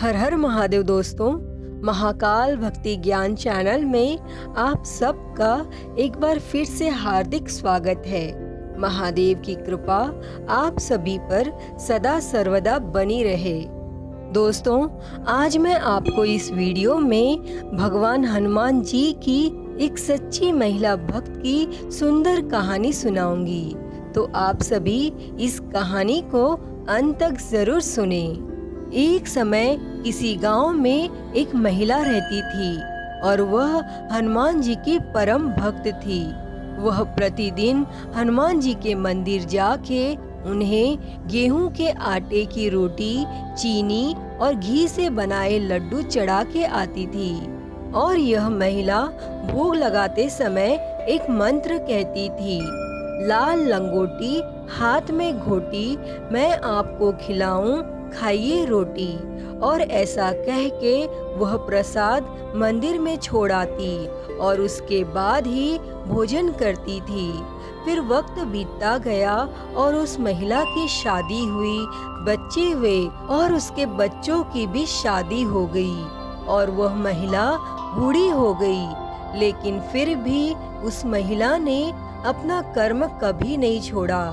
हर हर महादेव दोस्तों, महाकाल भक्ति ज्ञान चैनल में आप सबका एक बार फिर से हार्दिक स्वागत है। महादेव की कृपा आप सभी पर सदा सर्वदा बनी रहे। दोस्तों, आज मैं आपको इस वीडियो में भगवान हनुमान जी की एक सच्ची महिला भक्त की सुंदर कहानी सुनाऊंगी, तो आप सभी इस कहानी को अंत तक जरूर सुने। एक समय किसी गांव में एक महिला रहती थी और वह हनुमान जी की परम भक्त थी। वह प्रतिदिन हनुमान जी के मंदिर जाके उन्हें गेहूं के आटे की रोटी, चीनी और घी से बनाए लड्डू चढ़ा के आती थी। और यह महिला भोग लगाते समय एक मंत्र कहती थी, लाल लंगोटी हाथ में घोटी, मैं आपको खिलाऊं खाइए रोटी। और ऐसा कह के वह प्रसाद मंदिर में छोड़ आती और उसके बाद ही भोजन करती थी। फिर वक्त बीतता गया और उस महिला की शादी हुई, बच्चे हुए और उसके बच्चों की भी शादी हो गई और वह महिला बूढ़ी हो गई। लेकिन फिर भी उस महिला ने अपना कर्म कभी नहीं छोड़ा।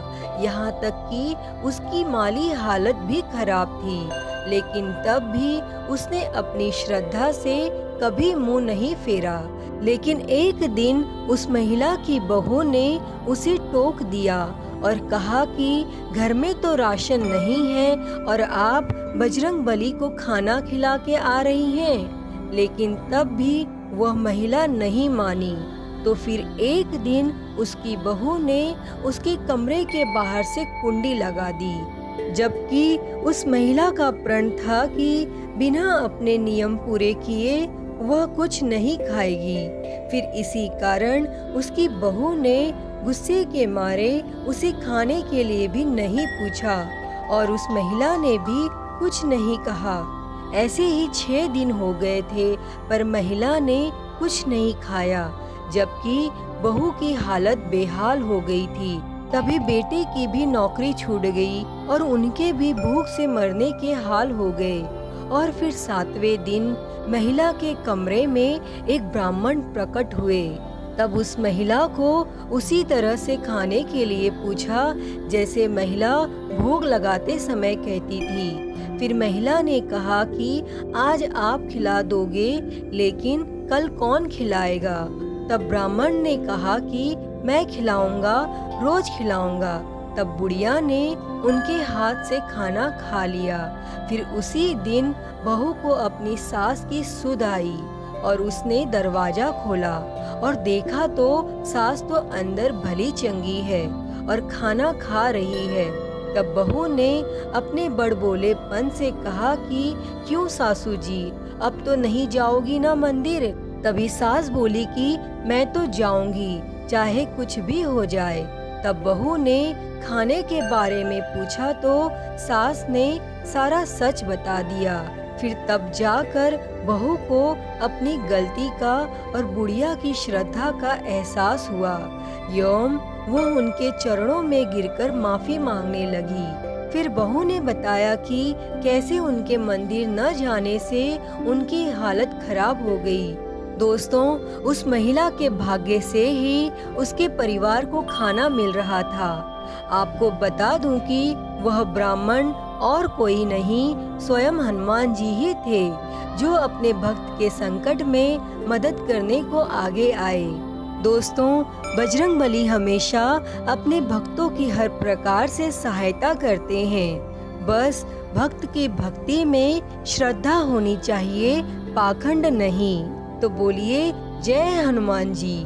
यहाँ तक कि उसकी माली हालत भी खराब थी, लेकिन तब भी उसने अपनी श्रद्धा से कभी मुंह नहीं फेरा। लेकिन एक दिन उस महिला की बहू ने उसे टोक दिया और कहा कि घर में तो राशन नहीं है और आप बजरंग बली को खाना खिला के आ रही हैं। लेकिन तब भी वह महिला नहीं मानी। तो फिर एक दिन उसकी बहू ने उसके कमरे के बाहर से कुंडी लगा दी, जबकि उस महिला का प्रण था कि बिना अपने नियम पूरे किए वह कुछ नहीं खाएगी। फिर इसी कारण उसकी बहू ने गुस्से के मारे उसे खाने के लिए भी नहीं पूछा और उस महिला ने भी कुछ नहीं कहा। ऐसे ही 6 दिन हो गए थे, पर महिला ने कुछ नहीं खाया, जबकि बहू की हालत बेहाल हो गई थी। तभी बेटे की भी नौकरी छूट गई और उनके भी भूख से मरने के हाल हो गए। और फिर 7वें दिन महिला के कमरे में एक ब्राह्मण प्रकट हुए। तब उस महिला को उसी तरह से खाने के लिए पूछा जैसे महिला भोग लगाते समय कहती थी। फिर महिला ने कहा कि आज आप खिला दोगे, लेकिन कल कौन खिलाएगा? तब ब्राह्मण ने कहा कि मैं खिलाऊंगा, रोज खिलाऊंगा। तब बुढ़िया ने उनके हाथ से खाना खा लिया। फिर उसी दिन बहू को अपनी सास की सुध आई और उसने दरवाजा खोला और देखा तो सास तो अंदर भली चंगी है और खाना खा रही है। तब बहू ने अपने बड़बोलेपन से कहा कि क्यों सासू जी, अब तो नहीं जाओगी ना मंदिर? तभी सास बोली कि मैं तो जाऊंगी, चाहे कुछ भी हो जाए। तब बहू ने खाने के बारे में पूछा तो सास ने सारा सच बता दिया। फिर तब जाकर बहू को अपनी गलती का और बुढ़िया की श्रद्धा का एहसास हुआ। यौम वो उनके चरणों में गिरकर माफी मांगने लगी। फिर बहू ने बताया कि कैसे उनके मंदिर न जाने से उनकी हालत खराब हो गई। दोस्तों, उस महिला के भाग्य से ही उसके परिवार को खाना मिल रहा था। आपको बता दूं कि वह ब्राह्मण और कोई नहीं, स्वयं हनुमान जी ही थे, जो अपने भक्त के संकट में मदद करने को आगे आए। दोस्तों, बजरंग बली हमेशा अपने भक्तों की हर प्रकार से सहायता करते हैं। बस भक्त की भक्ति में श्रद्धा होनी चाहिए, पाखंड नहीं। तो बोलिए जय हनुमान जी।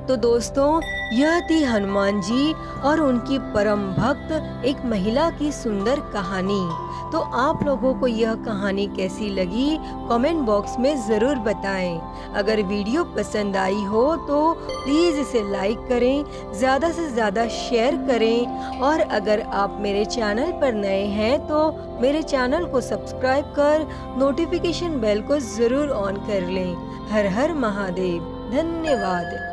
तो दोस्तों, यह थी हनुमान जी और उनकी परम भक्त एक महिला की सुंदर कहानी। तो आप लोगों को यह कहानी कैसी लगी कमेंट बॉक्स में ज़रूर बताएं। अगर वीडियो पसंद आई हो तो प्लीज़ इसे लाइक करें, ज़्यादा से ज़्यादा शेयर करें। और अगर आप मेरे चैनल पर नए हैं तो मेरे चैनल को सब्सक्राइब कर नोटिफिकेशन बेल को ज़रूर ऑन कर लें। हर हर महादेव। धन्यवाद।